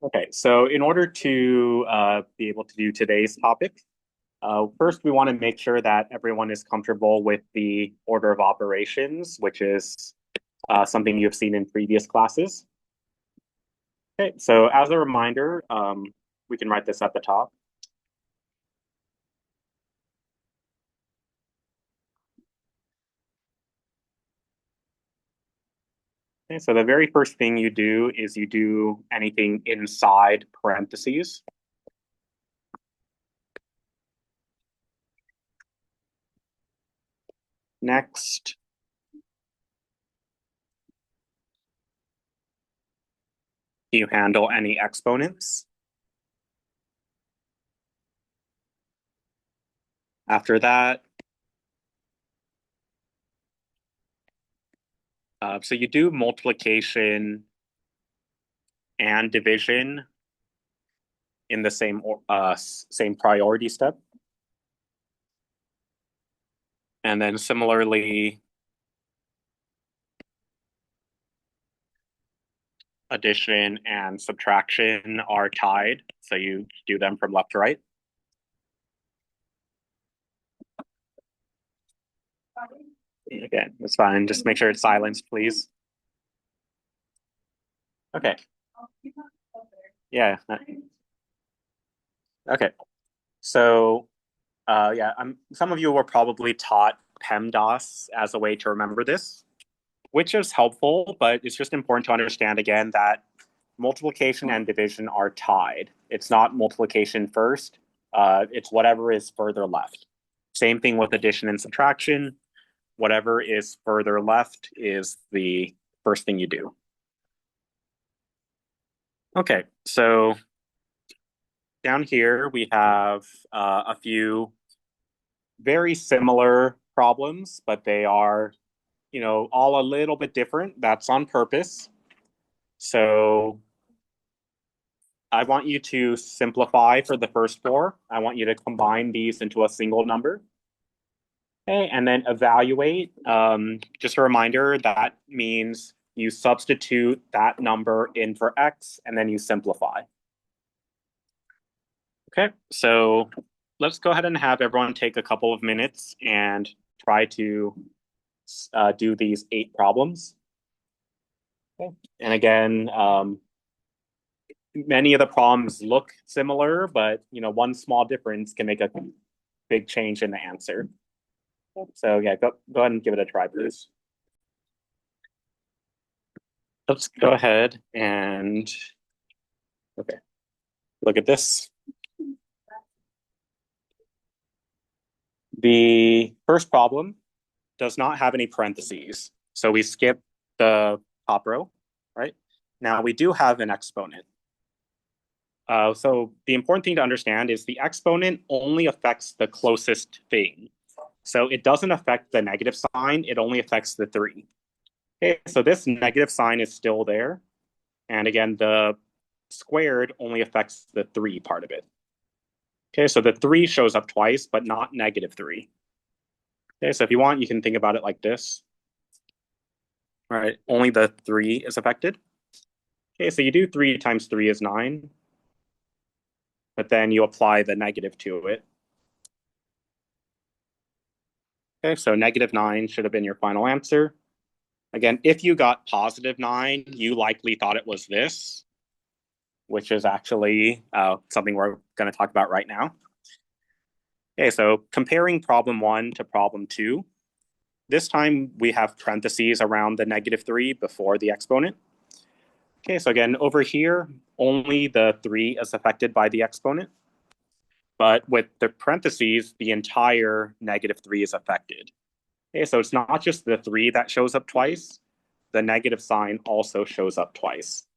Okay, so in order to be able to do today's topic, first we want to make sure that everyone is comfortable with the order of operations, which is something you've seen in previous classes. Okay, so as a reminder, we can write this at the top. Okay, so the very first thing you do is you do anything inside parentheses. Next, you handle any exponents. After that, so you do multiplication and division in the same priority step. And then similarly, addition and subtraction are tied. So you do them from left to right. Again, it's fine. Just make sure it's silenced, please. Okay. Yeah. Okay. So, yeah, some of you were probably taught PEMDAS as a way to remember this, which is helpful, but it's just important to understand again that multiplication and division are tied. It's not multiplication first. It's whatever is further left. Same thing with addition and subtraction. Whatever is further left is the first thing you do. Okay, so down here we have a few very similar problems, but they are, all a little bit different. That's on purpose. So I want you to simplify for the first four. I want you to combine these into a single number. Okay, and then evaluate. Just a reminder, that means you substitute that number in for x, and then you simplify. Okay, so let's go ahead and have everyone take a couple of minutes and try to do these 8 problems. Okay. And again, many of the problems look similar, but one small difference can make a big change in the answer. So yeah, go ahead and give it a try, please. Let's go ahead and okay, look at this. The first problem does not have any parentheses, so we skip the top row, right? Now we do have an exponent. So the important thing to understand is the exponent only affects the closest thing. So it doesn't affect the negative sign, it only affects the 3. Okay, so this negative sign is still there. And again, the squared only affects the 3 part of it. Okay, so the 3 shows up twice, but not -3. Okay, so if you want, you can think about it like this. All right, only the 3 is affected. Okay, so you do 3 times 3 is 9, but then you apply the negative to it. Okay, so -9 should have been your final answer. Again, if you got +9, you likely thought it was this, which is actually something we're going to talk about right now. Okay, so comparing problem 1 to problem 2, this time we have parentheses around the -3 before the exponent. Okay, so again, over here, only the 3 is affected by the exponent. But with the parentheses, the entire -3 is affected. Okay, so it's not just the 3 that shows up twice. The negative sign also shows up twice.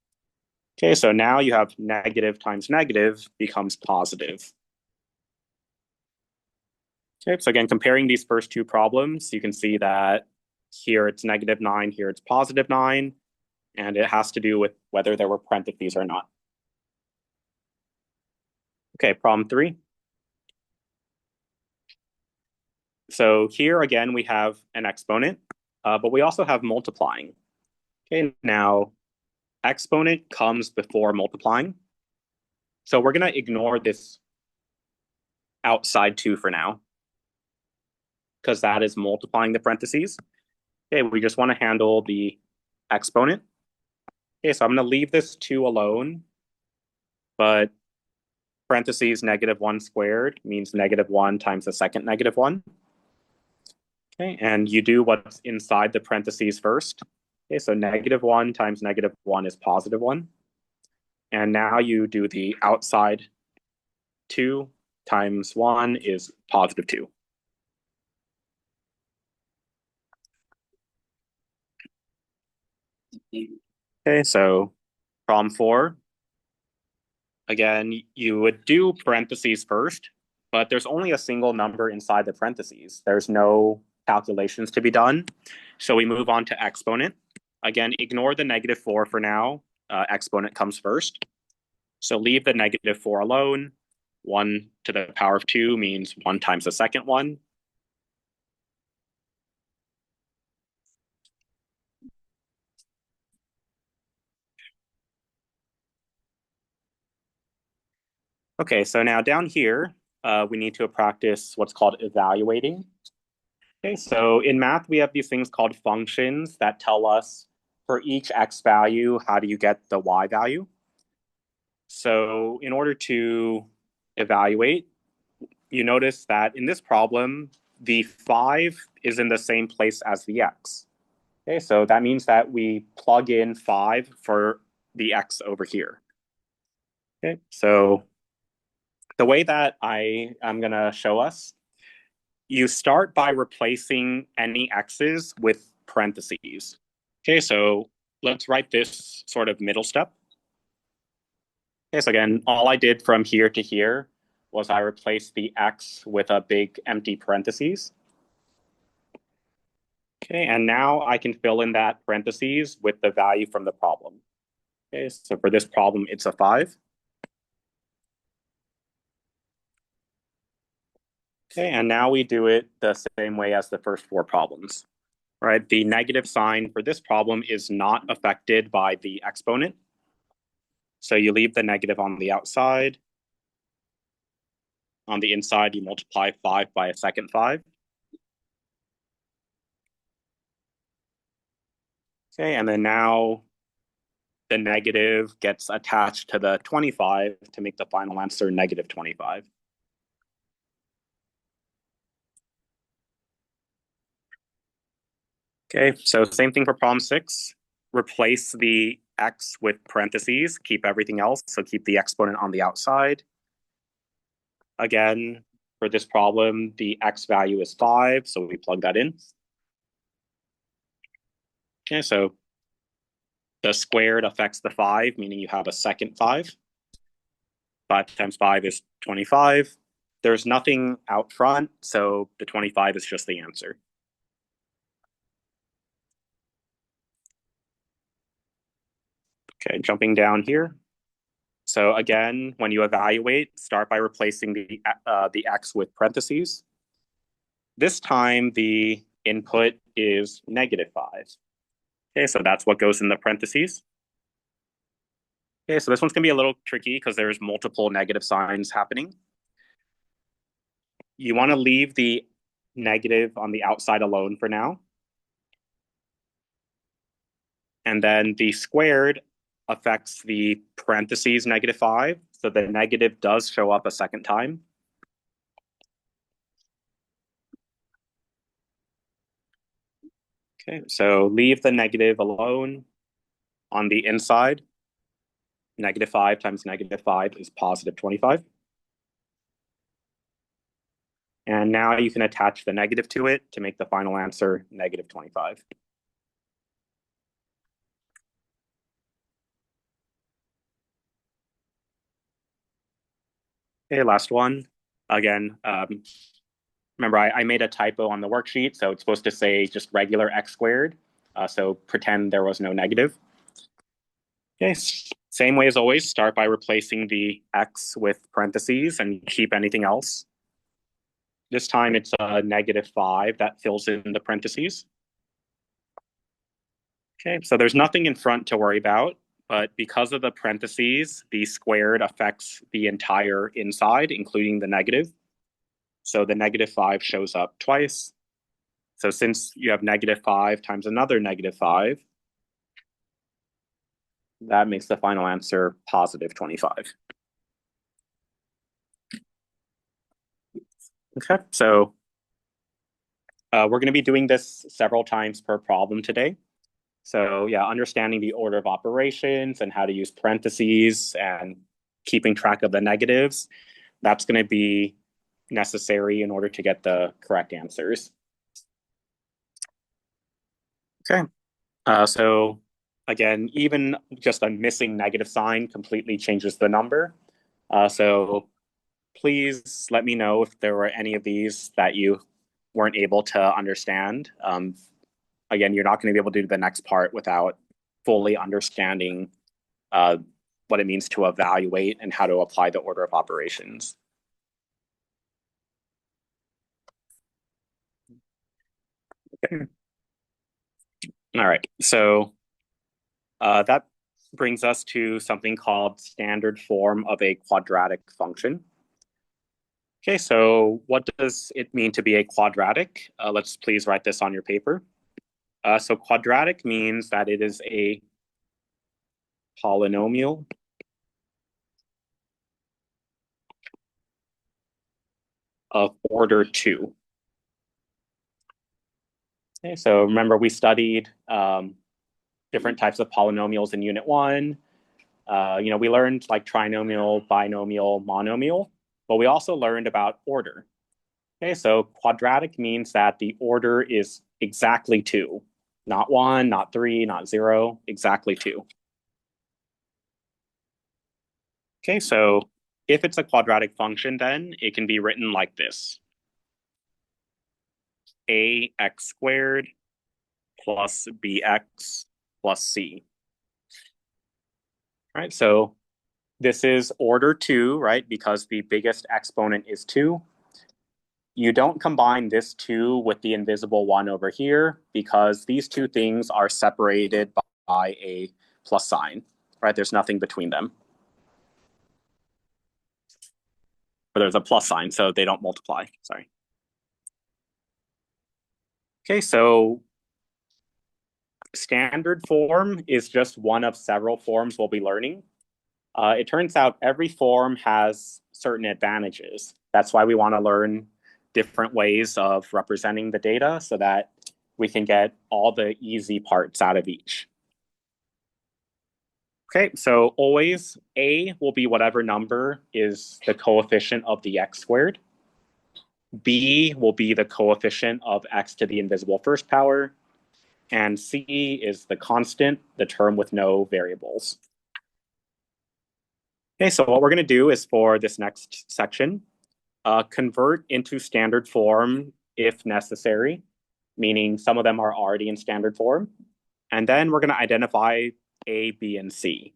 Okay, so now you have negative times negative becomes positive. Okay, so again, comparing these first 2 problems, you can see that here it's -9, here it's +9, and it has to do with whether there were parentheses or not. Okay, problem 3. So here again, we have an exponent, but we also have multiplying. Okay, now exponent comes before multiplying. So we're going to ignore this outside 2 for now, because that is multiplying the parentheses. Okay, we just want to handle the exponent. Okay, so I'm going to leave this 2 alone, but parentheses -1 squared means -1 times the second -1. Okay, and you do what's inside the parentheses first. Okay, so -1 times -1 is +1. And now you do the outside 2 times 1 is +2. Okay, so problem 4. Again, you would do parentheses first, but there's only a single number inside the parentheses. There's no calculations to be done. So we move on to exponent. Again, ignore the -4 for now. Exponent comes first. So leave the -4 alone. 1 to the power of 2 means 1 times the second one. Okay, so now down here, we need to practice what's called evaluating. Okay, so in math, we have these things called functions that tell us for each x value, how do you get the y value? So in order to evaluate, you notice that in this problem, the 5 is in the same place as the x. Okay, so that means that we plug in 5 for the x over here. Okay, so the way that I am going to show us, you start by replacing any x's with parentheses. Okay, so let's write this sort of middle step. Okay, so again, all I did from here to here was I replaced the x with a big empty parentheses. Okay, and now I can fill in that parentheses with the value from the problem. Okay, so for this problem, it's a 5. Okay, and now we do it the same way as the first 4 problems, right? The negative sign for this problem is not affected by the exponent. So you leave the negative on the outside. On the inside, you multiply 5 by a second 5. Okay, and then now the negative gets attached to the 25 to make the final answer -25. Okay, so same thing for problem 6. Replace the x with parentheses, keep everything else, so keep the exponent on the outside. Again, for this problem, the x value is 5, so we plug that in. Okay, so the squared affects the 5, meaning you have a second 5. 5 times 5 is 25. There's nothing out front, so the 25 is just the answer. Okay, jumping down here. So again, when you evaluate, start by replacing the x with parentheses. This time, the input is -5. Okay, so that's what goes in the parentheses. Okay, so this one's going to be a little tricky because there's multiple negative signs happening. You want to leave the negative on the outside alone for now. And then the squared affects the parentheses -5. So the negative does show up a second time. Okay, so leave the negative alone on the inside. -5 times -5 is +25. And now you can attach the negative to it to make the final answer -25. Okay, last one. Again, remember I made a typo on the worksheet, so it's supposed to say just regular x squared. So pretend there was no negative. Okay, same way as always, start by replacing the x with parentheses and keep anything else. This time it's a -5 that fills in the parentheses. Okay, so there's nothing in front to worry about. but because of the parentheses, the squared affects the entire inside, including the negative. So the -5 shows up twice. So since you have -5 times another -5, that makes the final answer +25. Okay, so we're going to be doing this several times per problem today. So yeah, understanding the order of operations and how to use parentheses and keeping track of the negatives, that's going to be necessary in order to get the correct answers. Okay, so again, even just a missing negative sign completely changes the number. So please let me know if there were any of these that you weren't able to understand. Again, you're not going to be able to do the next part without fully understanding what it means to evaluate and how to apply the order of operations. Okay. All right, so that brings us to something called standard form of a quadratic function. Okay, so what does it mean to be a quadratic? Let's please write this on your paper. So quadratic means that it is a polynomial of order 2. Okay, so remember we studied different types of polynomials in Unit 1. We learned like trinomial, binomial, monomial, but we also learned about order. Okay, so quadratic means that the order is exactly 2, not 1, not 3, not 0, exactly 2. Okay, so if it's a quadratic function, then it can be written like this. Ax squared plus bx plus c. Right, so this is order 2, right, because the biggest exponent is 2. You don't combine this 2 with the invisible 1 over here because these two things are separated by a plus sign, right? There's nothing between them. Or there's a plus sign, so they don't multiply, sorry. Okay, so standard form is just one of several forms we'll be learning. It turns out every form has certain advantages. That's why we want to learn different ways of representing the data so that we can get all the easy parts out of each. Okay, so always A will be whatever number is the coefficient of the x squared. B will be the coefficient of x to the invisible first power. And C is the constant, the term with no variables. Okay, so what we're going to do is for this next section, convert into standard form if necessary, meaning some of them are already in standard form. And then we're going to identify A, B, and C.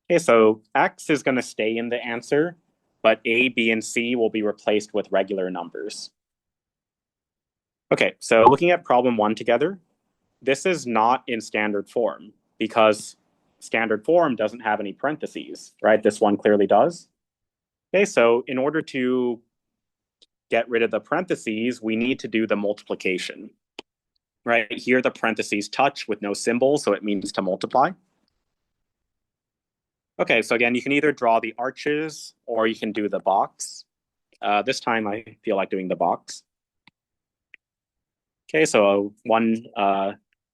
Okay, so X is going to stay in the answer, but A, B, and C will be replaced with regular numbers. Okay, so looking at problem 1 together, this is not in standard form because standard form doesn't have any parentheses, right? This one clearly does. Okay, so in order to get rid of the parentheses, we need to do the multiplication. Right here, the parentheses touch with no symbol, so it means to multiply. Okay, so again, you can either draw the arches or you can do the box. This time I feel like doing the box. Okay, so one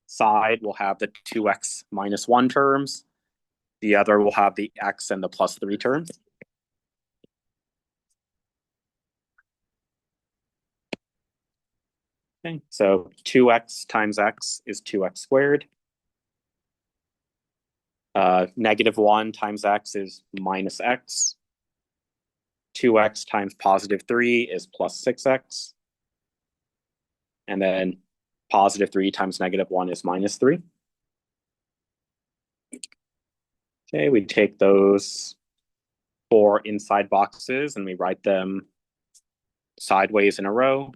side will have the 2x minus 1 terms. The other will have the x and the plus 3 terms. Okay, so 2x times x is 2x squared. -1 times x is minus x. 2x times positive 3 is plus 6x. And then positive 3 times -1 is minus 3. Okay, we take those 4 inside boxes and we write them sideways in a row.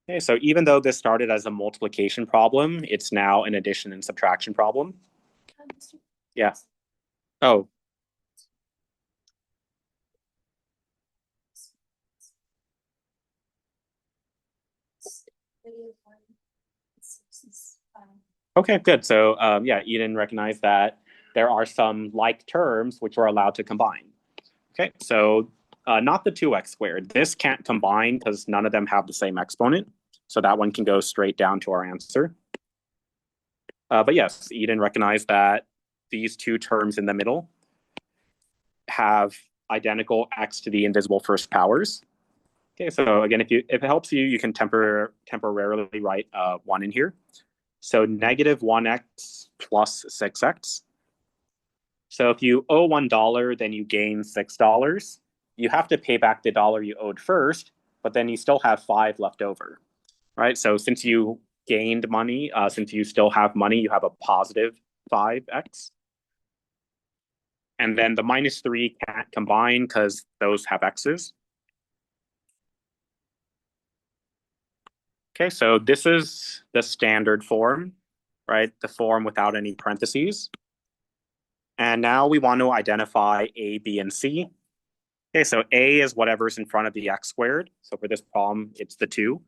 Okay, so even though this started as a multiplication problem, it's now an addition and subtraction problem. Yeah. Oh, okay, good. So yeah, Eden recognized that there are some like terms which are allowed to combine. Okay, so not the 2x squared. This can't combine because none of them have the same exponent. So that one can go straight down to our answer. But yes, Eden recognized that these two terms in the middle have identical x to the invisible first powers. Okay, so again, if it helps you, you can temporarily write 1 in here. So negative 1x plus 6x. So if you owe $1, then you gain $6. You have to pay back the dollar you owed first, but then you still have 5 left over, right? So since you gained money, since you still have money, you have a positive 5x. And then the minus 3 can't combine because those have x's. Okay, so this is the standard form, right? The form without any parentheses. And now we want to identify A, B, and C. Okay, so A is whatever's in front of the x squared. So for this problem, it's the 2.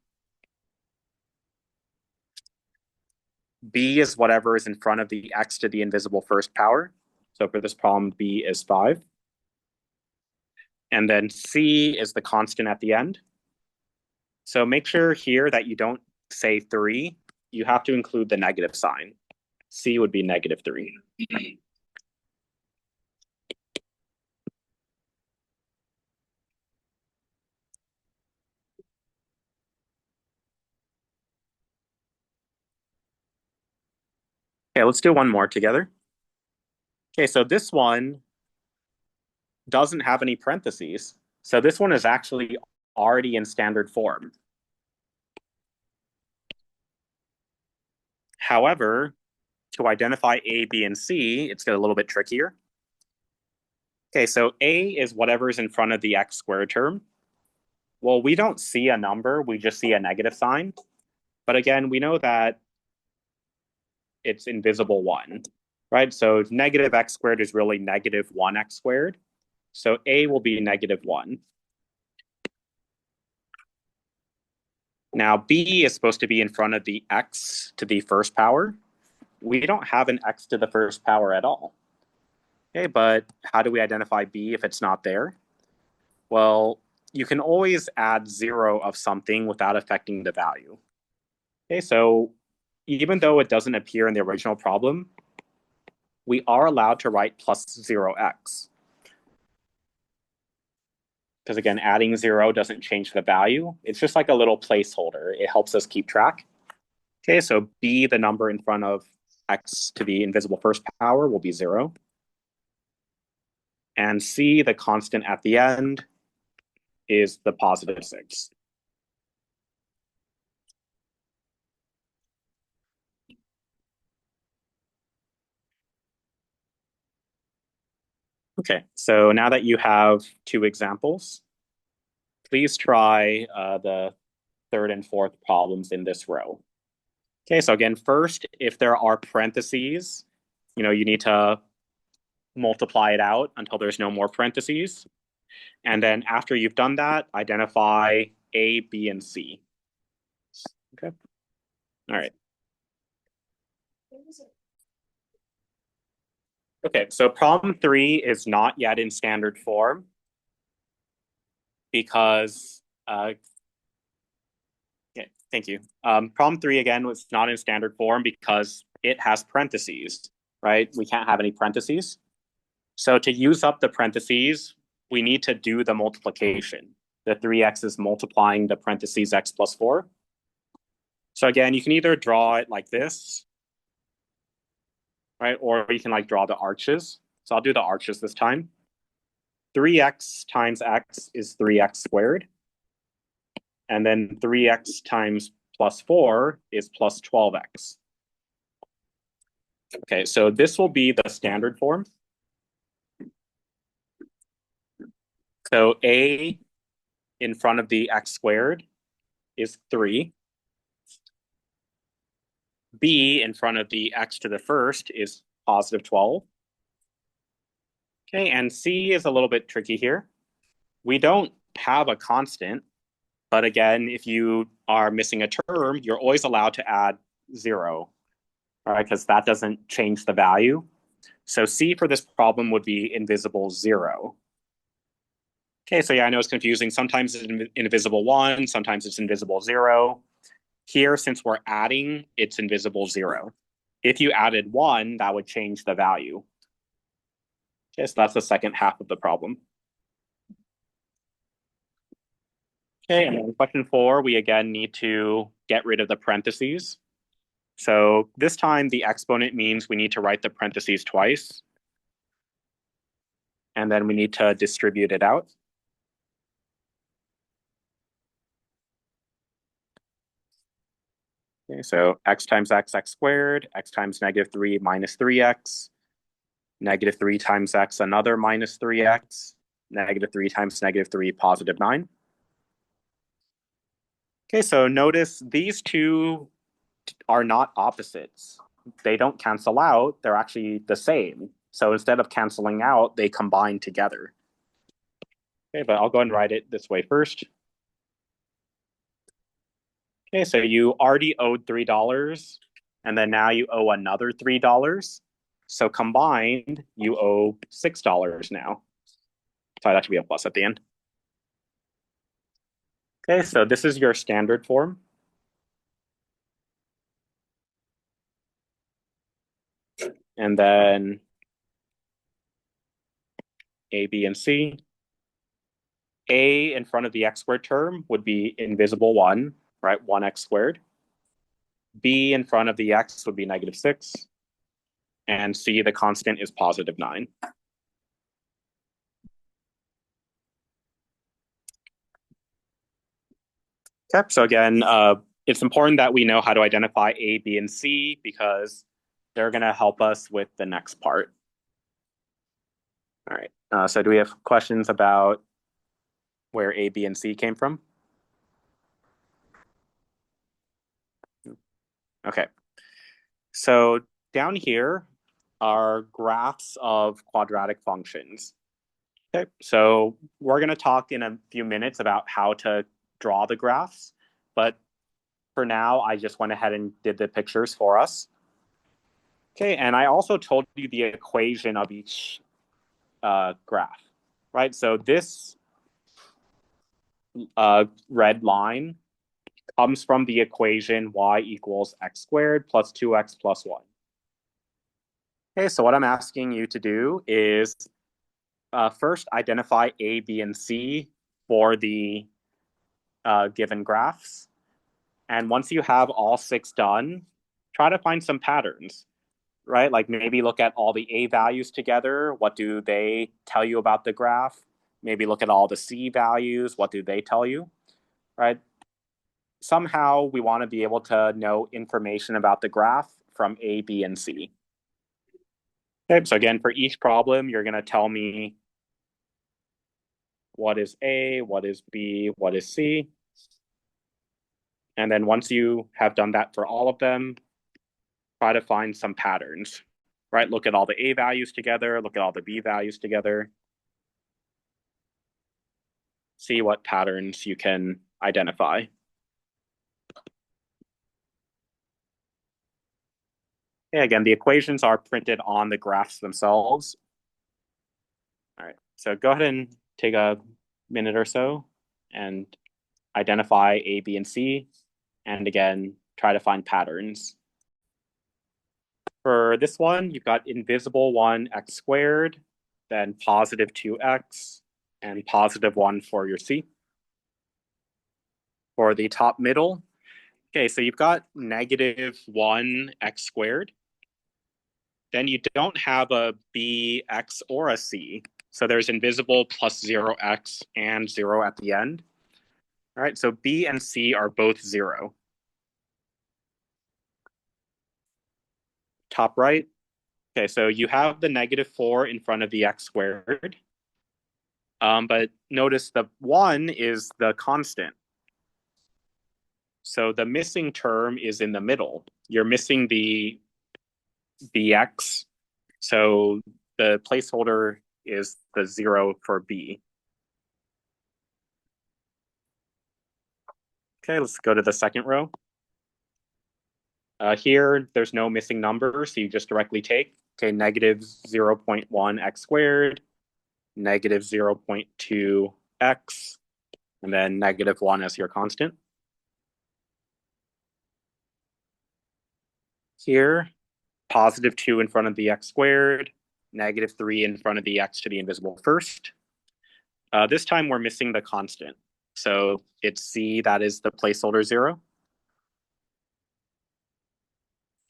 B is whatever is in front of the x to the invisible first power. So for this problem, B is 5. And then C is the constant at the end. So make sure here that you don't say 3. You have to include the negative sign. C would be negative 3. Okay, let's do one more together. Okay, so this one doesn't have any parentheses. So this one is actually already in standard form. However, to identify A, B, and C, it's a little bit trickier. Okay, so A is whatever's in front of the x squared term. Well, we don't see a number, we just see a negative sign. But again, we know that it's invisible 1, right? So negative x squared is really negative 1x squared. So A will be negative 1. Now, B is supposed to be in front of the x to the first power. We don't have an x to the first power at all. Okay, but how do we identify B if it's not there? Well, you can always add 0 of something without affecting the value. Okay, so even though it doesn't appear in the original problem, we are allowed to write plus 0x. Because again, adding 0 doesn't change the value. It's just like a little placeholder. It helps us keep track. Okay, so B, the number in front of x to the invisible first power, will be 0. And C, the constant at the end, is the positive 6. Okay, so now that you have 2 examples, please try the third and fourth problems in this row. Okay, so again, first, if there are parentheses, you need to multiply it out until there's no more parentheses. And then after you've done that, identify A, B, and C. Okay. All right. Okay, so problem 3 is not yet in standard form because, okay, thank you. Problem 3 again was not in standard form because it has parentheses, right? We can't have any parentheses. So to use up the parentheses, we need to do the multiplication. The 3x is multiplying the parentheses x plus 4. So again, you can either draw it like this, right? Or you can draw the arches. So I'll do the arches this time. 3x times x is 3x squared. And then 3x times plus 4 is plus 12x. Okay, so this will be the standard form. So A in front of the x squared is 3. b in front of the x to the first is positive 12. Okay, and c is a little bit tricky here. We don't have a constant, but again, if you are missing a term, you're always allowed to add 0, all right, because that doesn't change the value. So c for this problem would be invisible 0. Okay, so yeah, I know it's confusing. Sometimes it's invisible 1, sometimes it's invisible 0. Here, since we're adding, it's invisible 0. If you added 1, that would change the value. Okay, so that's the second half of the problem. Okay, and then question 4, we again need to get rid of the parentheses. So this time the exponent means we need to write the parentheses twice. And then we need to distribute it out. Okay, so x times x squared, x times negative 3 minus 3x, negative 3 times x another minus 3x, negative 3 times negative 3 positive 9. Okay, so notice these two are not opposites. They don't cancel out, they're actually the same. So instead of canceling out, they combine together. Okay, but I'll go and write it this way first. Okay, so you already owed $3, and then now you owe another $3. So combined, you owe $6 now. So that should be a plus at the end. Okay, so this is your standard form. And then A, B, and C. A in front of the x squared term would be invisible 1, right? 1x squared. B in front of the x would be negative 6. And C, the constant, is positive 9. Okay, so again, it's important that we know how to identify A, B, and C because they're going to help us with the next part. All right, so do we have questions about where A, B, and C came from? Okay, so down here are graphs of quadratic functions. Okay, so we're going to talk in a few minutes about how to draw the graphs, but for now, I just went ahead and did the pictures for us. Okay, and I also told you the equation of each graph, right? So this red line comes from the equation y equals x squared plus 2x plus 1. Okay, so what I'm asking you to do is first identify A, B, and C for the given graphs. And once you have all 6 done, try to find some patterns, right? Like maybe look at all the A values together. What do they tell you about the graph? Maybe look at all the C values. What do they tell you, right? Somehow we want to be able to know information about the graph from A, B, and C. Okay, so again, for each problem, you're going to tell me what is A, what is B, what is C. And then once you have done that for all of them, try to find some patterns, right? Look at all the A values together, look at all the B values together. See what patterns you can identify. Okay, again, the equations are printed on the graphs themselves. All right, so go ahead and take a minute or so and identify A, B, and C. And again, try to find patterns. For this one, you've got invisible 1x squared, then positive 2x, and positive 1 for your C. For the top middle, okay, so you've got negative 1x squared. Then you don't have a bx or a c. So there's invisible plus 0x and 0 at the end. All right, so b and c are both 0. Top right. Okay, so you have the negative 4 in front of the x squared. But notice the 1 is the constant. So the missing term is in the middle. You're missing the bx. So the placeholder is the 0 for b. Okay, let's go to the second row. Here, there's no missing number, so you just directly take, okay, negative 0.1 x squared, negative 0.2 x, and then negative 1 as your constant. Here, positive 2 in front of the x squared, negative 3 in front of the x to the invisible first. This time we're missing the constant. So it's c, that is the placeholder 0.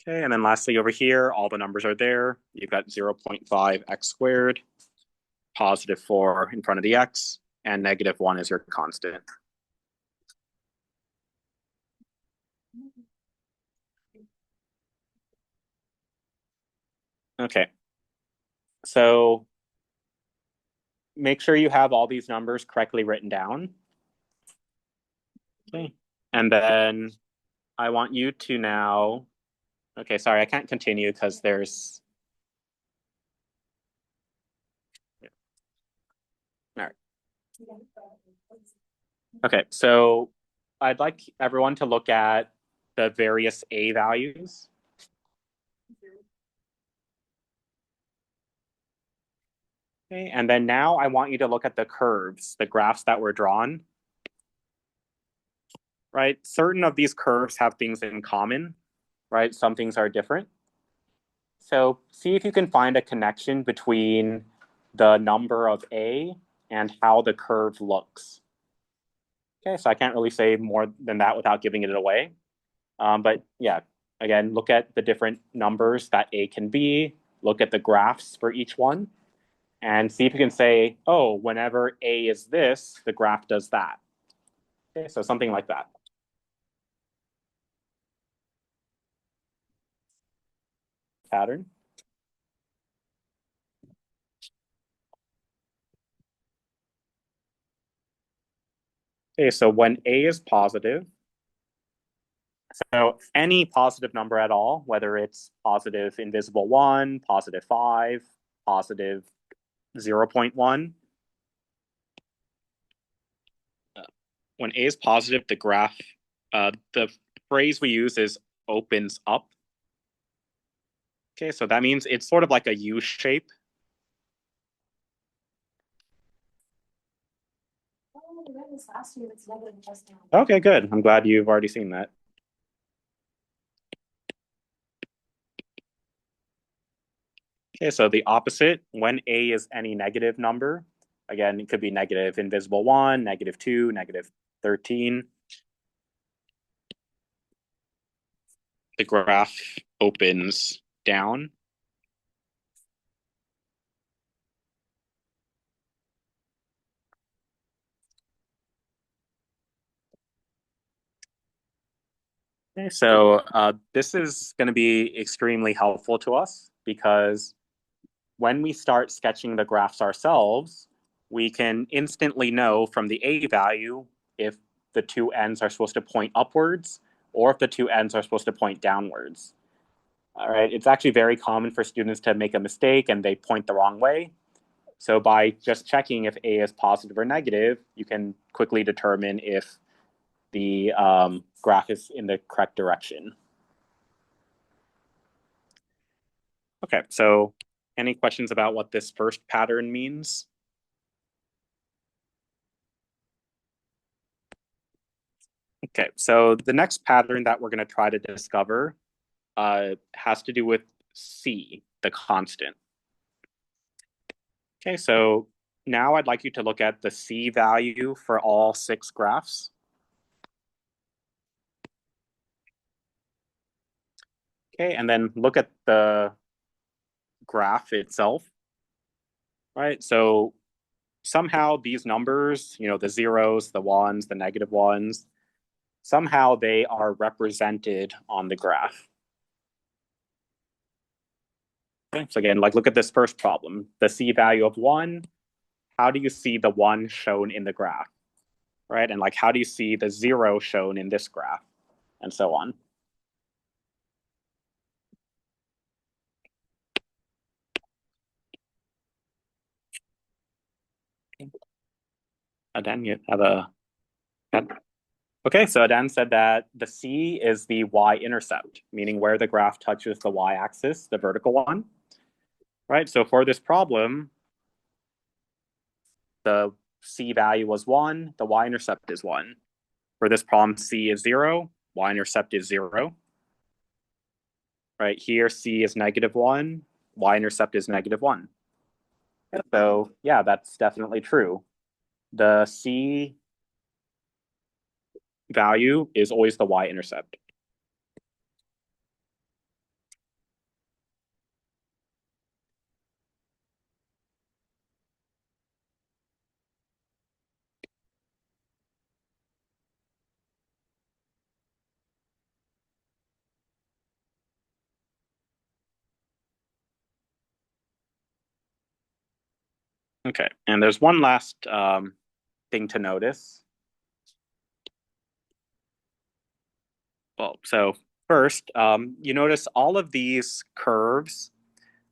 Okay, and then lastly over here, all the numbers are there. You've got 0.5 x squared, positive 4 in front of the x, and negative 1 is your constant. Okay, so make sure you have all these numbers correctly written down. Okay, and then I want you to now, okay, sorry, I can't continue because there's, all right. Okay, so I'd like everyone to look at the various a values. Okay, and then now I want you to look at the curves, the graphs that were drawn. Right? Certain of these curves have things in common, right? Some things are different. So see if you can find a connection between the number of a and how the curve looks. Okay, so I can't really say more than that without giving it away. But yeah, again, look at the different numbers that a can be, look at the graphs for each one, and see if you can say, oh, whenever a is this, the graph does that. Okay, so something like that. Pattern. Okay, so when a is positive, so any positive number at all, whether it's positive invisible 1, positive 5, positive 0.1, when a is positive, the graph, the phrase we use is opens up. Okay, so that means it's sort of like a U shape. Okay, good. I'm glad you've already seen that. Okay, so the opposite, when a is any negative number, again, it could be negative invisible 1, negative 2, negative 13. The graph opens down. Okay, so this is going to be extremely helpful to us because when we start sketching the graphs ourselves, we can instantly know from the a value if the two ends are supposed to point upwards or if the two ends are supposed to point downwards. All right, it's actually very common for students to make a mistake and they point the wrong way. So by just checking if a is positive or negative, you can quickly determine if the graph is in the correct direction. Okay, so any questions about what this first pattern means? Okay, so the next pattern that we're going to try to discover has to do with c, the constant. Okay, so now I'd like you to look at the c value for all 6 graphs. Okay, and then look at the graph itself. Right, so somehow these numbers, the zeros, the ones, the negative ones, somehow they are represented on the graph. Okay, so again, look at this first problem. The c value of 1, how do you see the 1 shown in the graph? Right, and how do you see the 0 shown in this graph? and so on. Aden, you have a... Okay, so Aden said that the C is the y-intercept, meaning where the graph touches the y-axis, the vertical one. Right, so for this problem, the C value was 1, the y-intercept is 1. For this problem, C is 0, y-intercept is 0. Right here, C is -1, y-intercept is -1. So yeah, that's definitely true. The C value is always the y-intercept. Okay, and there's one last thing to notice. Well, so first, you notice all of these curves,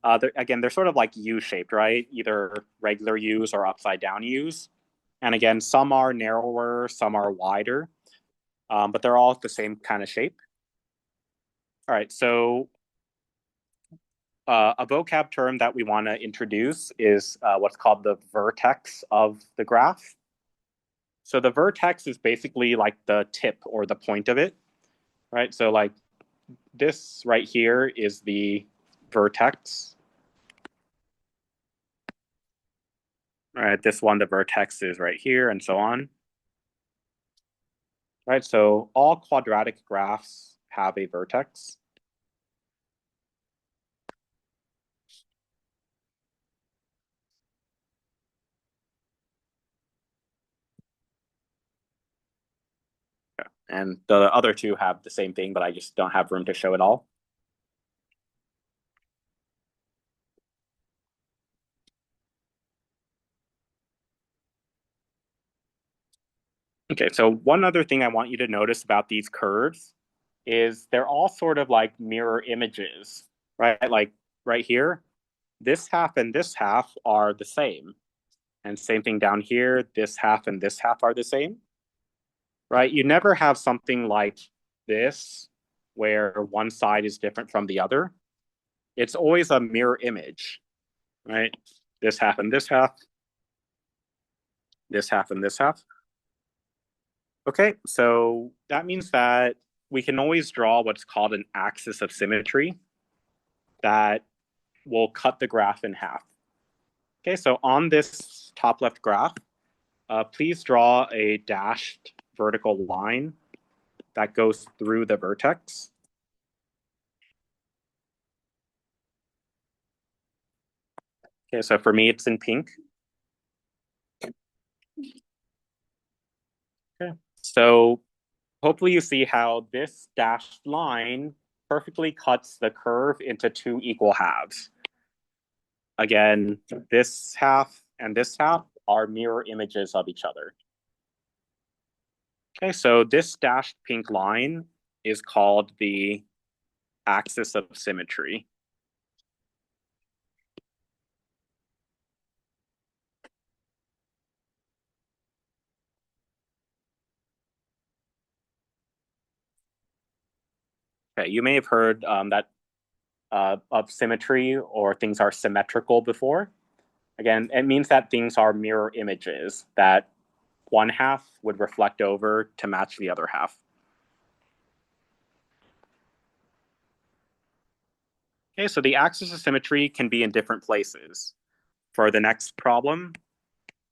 again, they're sort of like U-shaped, right? Either regular U's or upside down U's. And again, some are narrower, some are wider, but they're all the same kind of shape. All right, so a vocab term that we want to introduce is what's called the vertex of the graph. So the vertex is basically like the tip or the point of it, right? So like this right here is the vertex. All right, this one, the vertex is right here and so on. Right, so all quadratic graphs have a vertex. And the other two have the same thing, but I just don't have room to show it all. Okay, so one other thing I want you to notice about these curves is they're all sort of like mirror images, right? Like right here, this half and this half are the same. And same thing down here, this half and this half are the same, right? You never have something like this where one side is different from the other. It's always a mirror image, right? This half and this half, this half and this half. Okay, so that means that we can always draw what's called an axis of symmetry that will cut the graph in half. Okay, so on this top left graph, please draw a dashed vertical line that goes through the vertex. Okay, so for me, it's in pink. Okay, so hopefully you see how this dashed line perfectly cuts the curve into two equal halves. Again, this half and this half are mirror images of each other. Okay, so this dashed pink line is called the axis of symmetry. Okay, you may have heard that of symmetry or things are symmetrical before. Again, it means that things are mirror images, that one half would reflect over to match the other half. Okay, so the axis of symmetry can be in different places. For the next problem,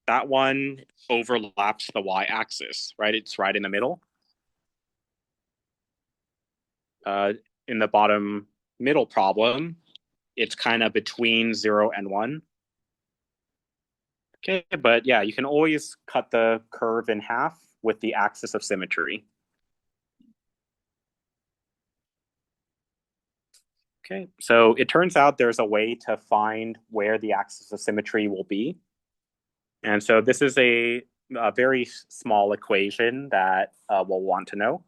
that one overlaps the y-axis, right? It's right in the middle. In the bottom middle problem, it's kind of between 0 and 1. Okay, but yeah, you can always cut the curve in half with the axis of symmetry. Okay, so it turns out there's a way to find where the axis of symmetry will be. And so this is a very small equation that we'll want to know.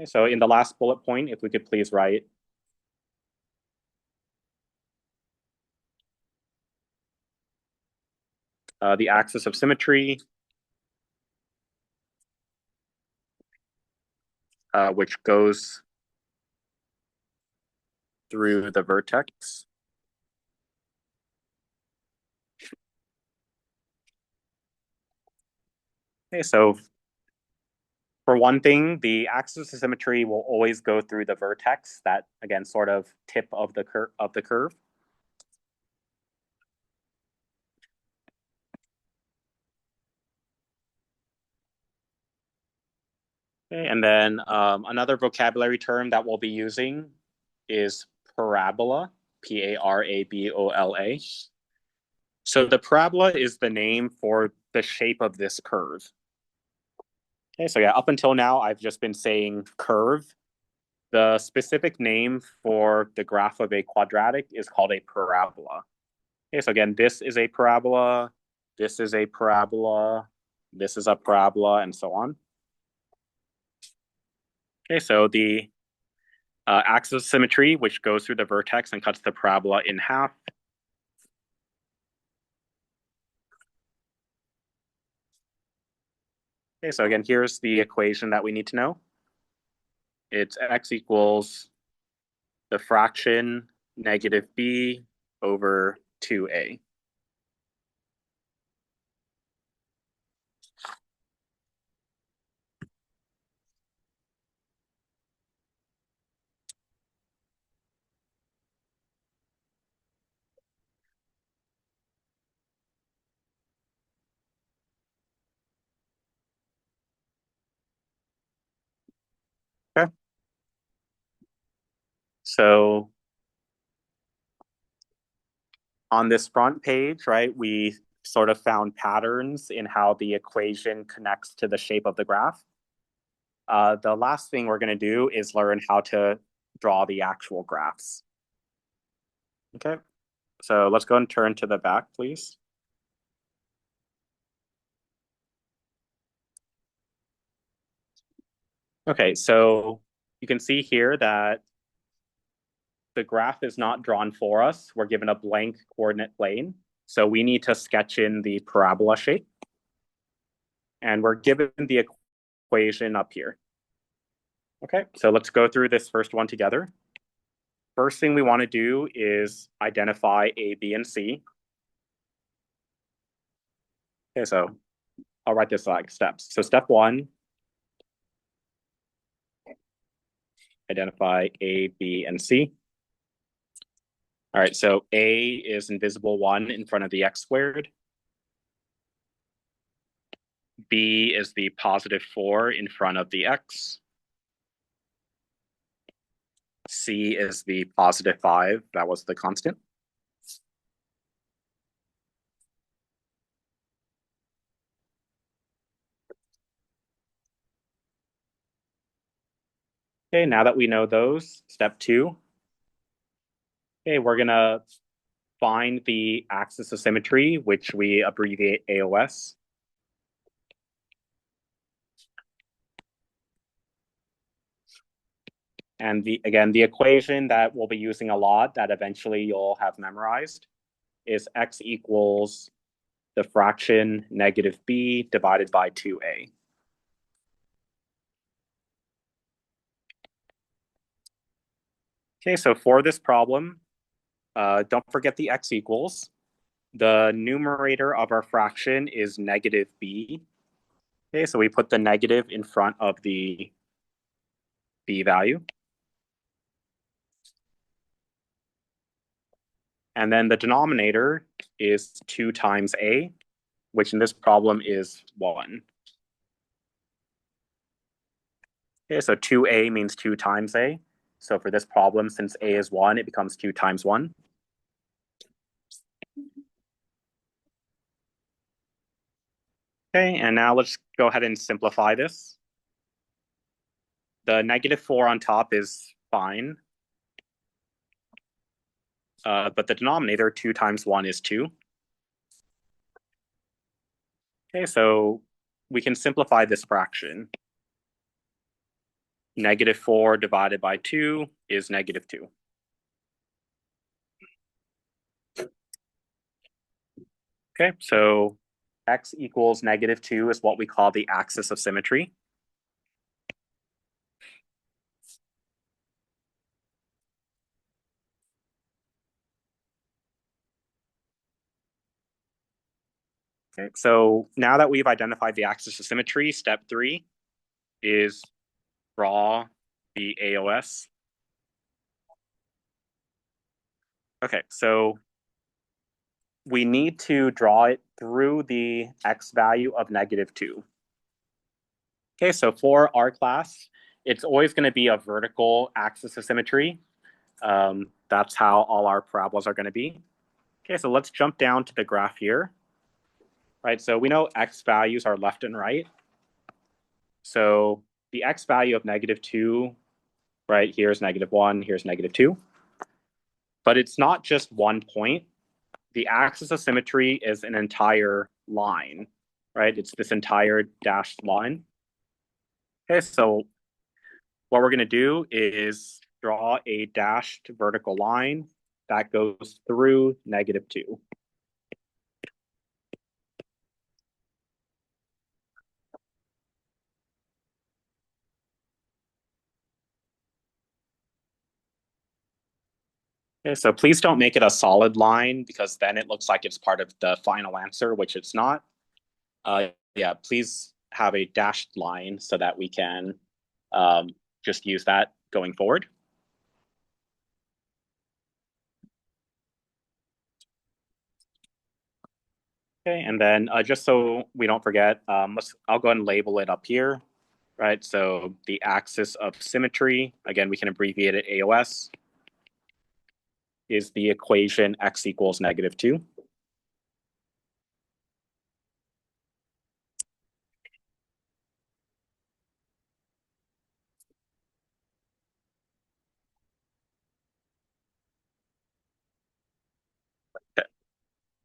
Okay, so in the last bullet point, if we could please write the axis of symmetry, which goes through the vertex. Okay, so for one thing, the axis of symmetry will always go through the vertex, that again sort of tip of the curve. Okay, and then another vocabulary term that we'll be using is parabola, Parabola. So the parabola is the name for the shape of this curve. Okay, so yeah, up until now, I've just been saying curve. The specific name for the graph of a quadratic is called a parabola. Okay, so again, this is a parabola, this is a parabola, this is a parabola, and so on. Okay, so the axis of symmetry, which goes through the vertex and cuts the parabola in half. Okay, so again, here's the equation that we need to know. It's x equals the fraction negative b over 2a. Okay. So on this front page, right, we sort of found patterns in how the equation connects to the shape of the graph. The last thing we're going to do is learn how to draw the actual graphs. Okay, so let's go and turn to the back, please. Okay, so you can see here that the graph is not drawn for us. We're given a blank coordinate plane. So we need to sketch in the parabola shape. And we're given the equation up here. Okay, so let's go through this first one together. First thing we want to do is identify A, B, and C. Okay, so I'll write this like steps. So step one, identify A, B, and C. All right, so A is invisible 1 in front of the x squared. B is the positive 4 in front of the x. C is the positive 5. That was the constant. Okay, now that we know those, step 2. Okay, we're going to find the axis of symmetry, which we abbreviate AOS. And again, the equation that we'll be using a lot that eventually you'll have memorized is x equals the fraction negative b divided by 2a. Okay, so for this problem, don't forget the x equals. The numerator of our fraction is negative b. Okay, so we put the negative in front of the b value. And then the denominator is 2 times a, which in this problem is 1. Okay, so 2a means 2 times a. So for this problem, since a is 1, it becomes 2 times 1. Okay, and now let's go ahead and simplify this. The negative 4 on top is fine. But the denominator, 2 times 1 is 2. Okay, so we can simplify this fraction. -4 divided by 2 is -2. Okay, so x equals -2 is what we call the axis of symmetry. Okay, so now that we've identified the axis of symmetry, step 3 is draw the AOS. Okay, so we need to draw it through the x value of -2. Okay, so for our class, it's always going to be a vertical axis of symmetry. That's how all our parabolas are going to be. Okay, so let's jump down to the graph here. Right, so we know x values are left and right. So the x value of -2, right, here's -1, here's -2. But it's not just one point. The axis of symmetry is an entire line, right? It's this entire dashed line. Okay, so what we're going to do is draw a dashed vertical line that goes through -2. Okay, so please don't make it a solid line because then it looks like it's part of the final answer, which it's not. Yeah, please have a dashed line so that we can just use that going forward. Okay, and then just so we don't forget, I'll go ahead and label it up here, right? So the axis of symmetry, again, we can abbreviate it AOS, is the equation x equals -2.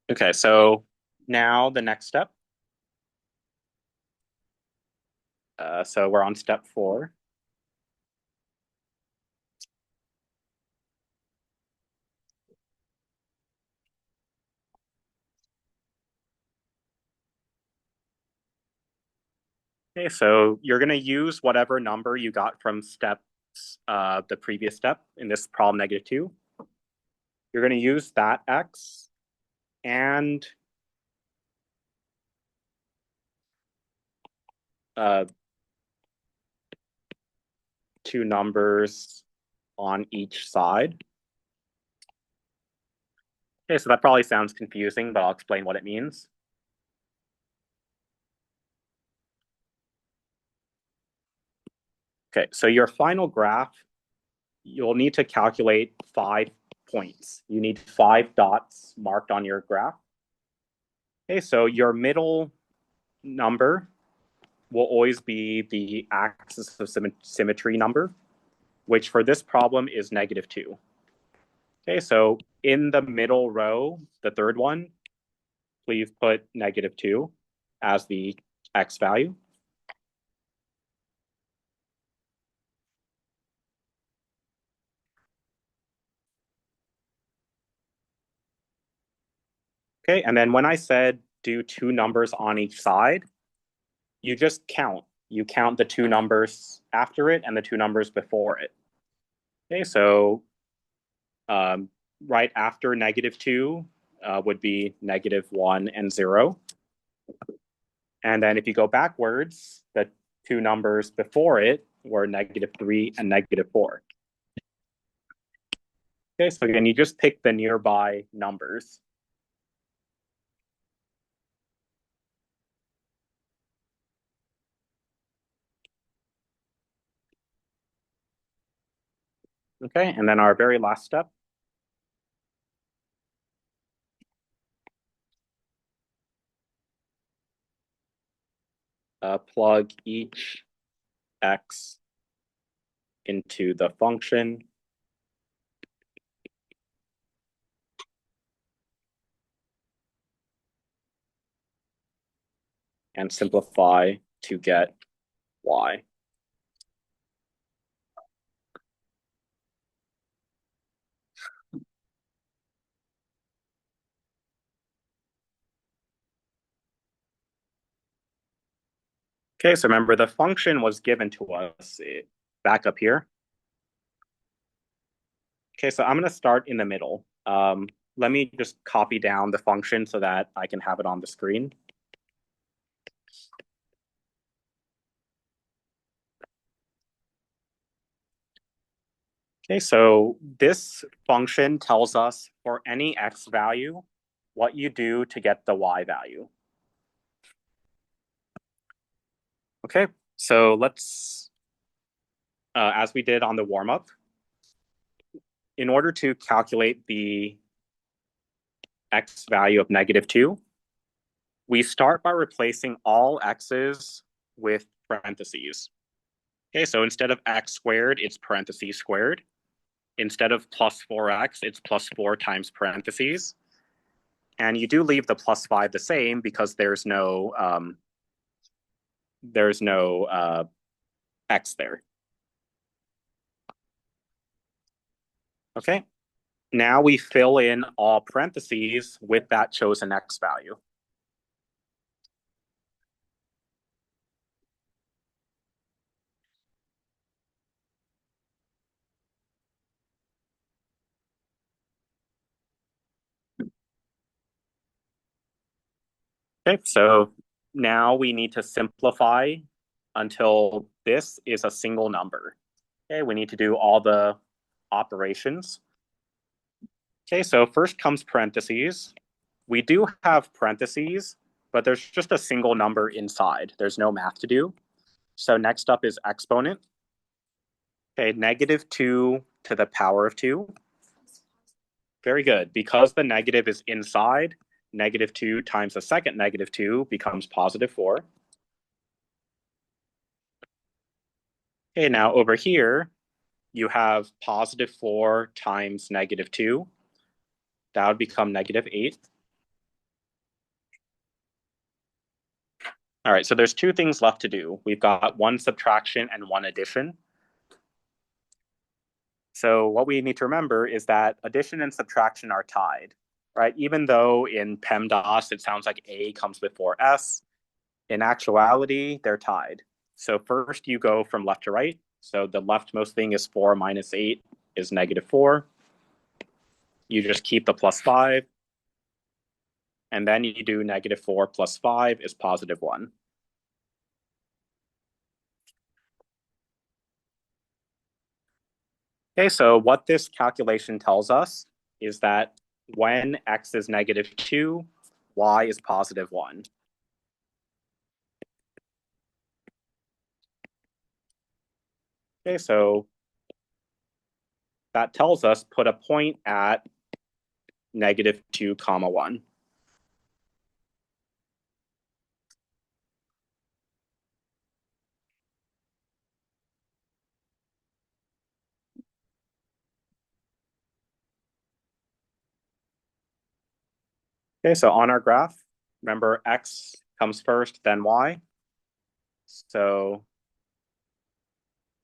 Okay, so now the next step. So we're on step 4. Okay, so you're going to use whatever number you got from the previous step in this problem -2. You're going to use that x and uh, two numbers on each side. Okay, so that probably sounds confusing, but I'll explain what it means. Okay, so your final graph, you'll need to calculate 5 points. You need 5 dots marked on your graph. Okay, so your middle number will always be the axis of symmetry number, which for this problem is -2. Okay, so in the middle row, the third one, please put -2 as the x value. Okay, and then when I said do 2 numbers on each side, you just count. You count the 2 numbers after it and the 2 numbers before it. Okay, so right after -2 would be -1 and 0. And then if you go backwards, the 2 numbers before it were -3 and -4. Okay, so again, you just pick the nearby numbers. Okay, and then our very last step. Plug each x into the function. And simplify to get y. Okay, so remember the function was given to us back up here. Okay, so I'm going to start in the middle. Let me just copy down the function so that I can have it on the screen. Okay, so this function tells us for any x value, what you do to get the y value. Okay, so let's, as we did on the warm-up, in order to calculate the x value of -2, we start by replacing all x's with parentheses. Okay, so instead of x squared, it's parentheses squared. Instead of plus 4x, it's plus 4 times parentheses. And you do leave the plus 5 the same because there's no x there. Okay, now we fill in all parentheses with that chosen x value. Okay, so now we need to simplify until this is a single number. Okay, we need to do all the operations. Okay, so first comes parentheses. We do have parentheses, but there's just a single number inside. There's no math to do. So next up is exponent. Okay, -2 to the power of 2. Very good. Because the negative is inside, -2 times the second -2 becomes +4. Okay, now over here, you have +4 times -2. That would become -8. All right, so there's two things left to do. We've got one subtraction and one addition. So what we need to remember is that addition and subtraction are tied, right? Even though in PEMDAS it sounds like A comes before S, in actuality, they're tied. So first you go from left to right. So the leftmost thing is 4 minus 8 is -4. You just keep the plus 5. And then you do -4 plus 5 is +1. Okay, so what this calculation tells us is that when x is -2, y is +1. Okay, so that tells us put a point at -2, 1. Okay, so on our graph, remember x comes first, then y. So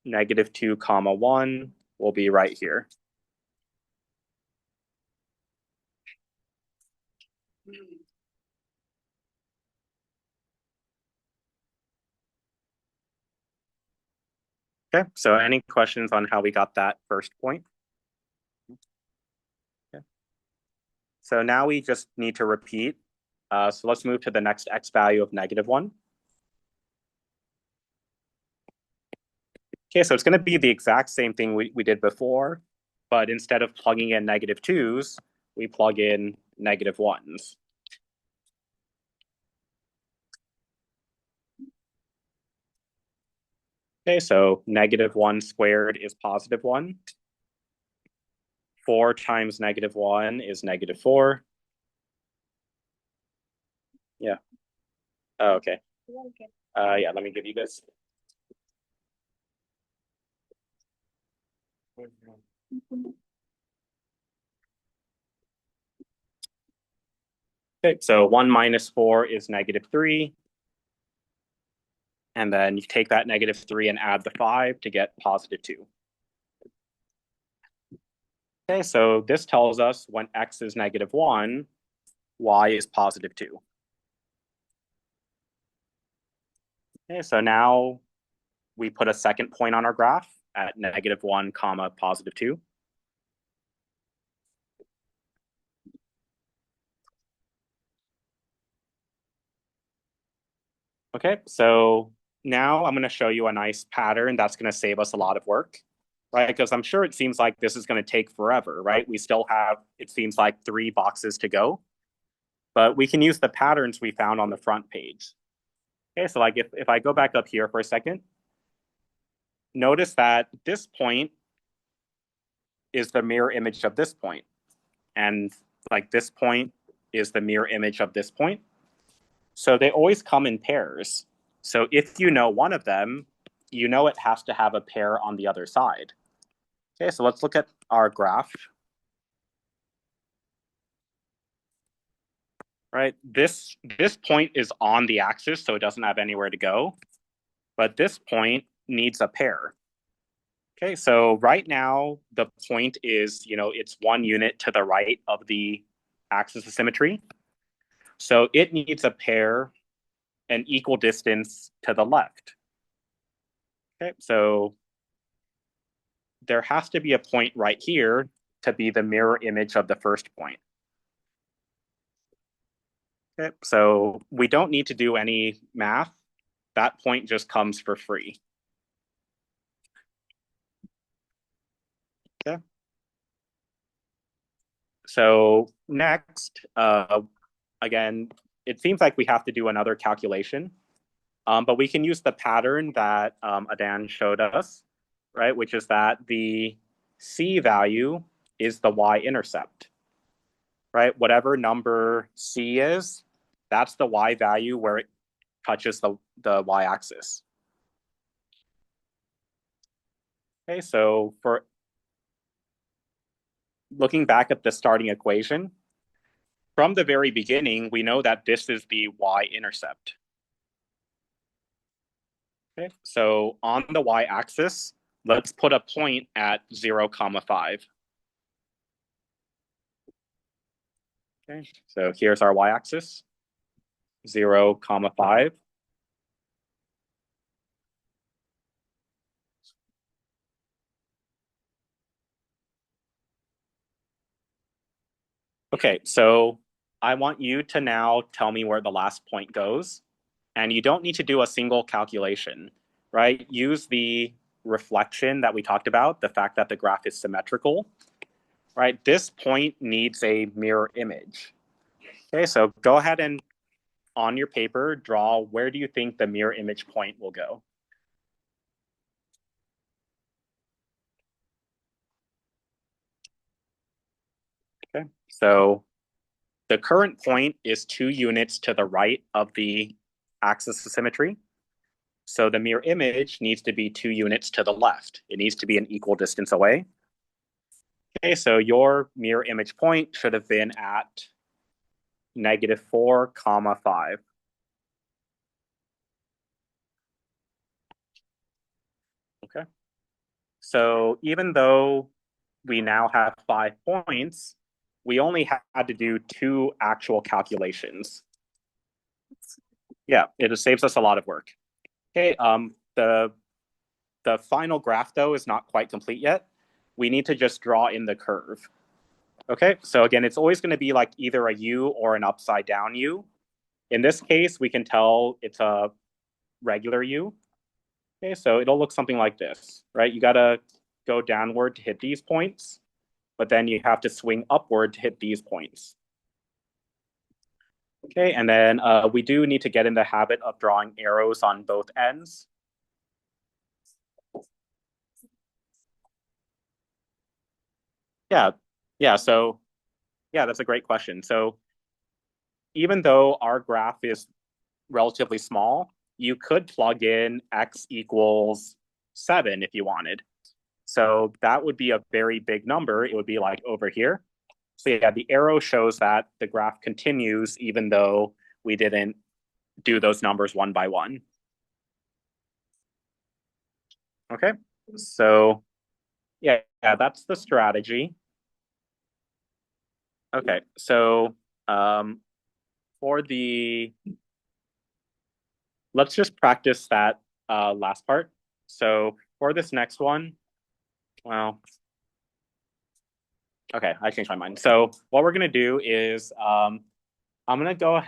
-2, 1 will be right here. Okay, so any questions on how we got that first point? Okay. So now we just need to repeat. So let's move to the next x value of -1. Okay, so it's going to be the exact same thing we did before, but instead of plugging in -2s, we plug in -1s. Okay, so -1 squared is +1. 4 times -1 is -4. Yeah. Oh, okay. Yeah, let me give you this. Okay, so 1 minus 4 is -3. And then you take that -3 and add the 5 to get +2. Okay, so this tells us when x is -1, y is +2. Okay, so now we put a second point on our graph at -1, comma, +2. Okay, so now I'm going to show you a nice pattern that's going to save us a lot of work, right? Because I'm sure it seems like this is going to take forever, right? We still have, it seems like 3 boxes to go, but we can use the patterns we found on the front page. Okay, so like if I go back up here for a second, notice that this point is the mirror image of this point, and like this point is the mirror image of this point. So they always come in pairs. So if you know one of them, you know it has to have a pair on the other side. Okay, so let's look at our graph. Right, this point is on the axis, so it doesn't have anywhere to go. But this point needs a pair. Okay, so right now the point is, it's 1 unit to the right of the axis of symmetry. So it needs a pair an equal distance to the left. Okay, so there has to be a point right here to be the mirror image of the first point. Okay, so we don't need to do any math. That point just comes for free. Okay. So next, again, it seems like we have to do another calculation, but we can use the pattern that Adan showed us, right? Which is that the C value is the y-intercept, right? Whatever number C is, that's the y value where it touches the y-axis. Okay, so for looking back at the starting equation, from the very beginning, we know that this is the y-intercept. Okay, so on the y-axis, let's put a point at 0, 5. Okay, so here's our y-axis, 0, 5. Okay, so I want you to now tell me where the last point goes. And you don't need to do a single calculation, right? Use the reflection that we talked about, the fact that the graph is symmetrical, right? This point needs a mirror image. Okay, so go ahead and on your paper, draw where do you think the mirror image point will go? Okay, so the current point is 2 units to the right of the axis of symmetry. So the mirror image needs to be 2 units to the left. It needs to be an equal distance away. Okay, so your mirror image point should have been at -4, 5. Okay. So even though we now have 5 points, we only had to do 2 actual calculations. Yeah, it saves us a lot of work. Okay, the final graph though is not quite complete yet. We need to just draw in the curve. Okay, so again, it's always going to be like either a U or an upside down U. In this case, we can tell it's a regular U. Okay, so it'll look something like this, right? You got to go downward to hit these points, but then you have to swing upward to hit these points. Okay, and then we do need to get in the habit of drawing arrows on both ends. Yeah, yeah, so yeah, that's a great question. So even though our graph is relatively small, you could plug in x equals 7 if you wanted. So that would be a very big number. It would be like over here. So yeah, the arrow shows that the graph continues even though we didn't do those numbers one by one. Okay, so yeah, that's the strategy. Okay, so for the let's just practice that last part. So for this next one, well, okay, I changed my mind. So what we're gonna do is I'm gonna go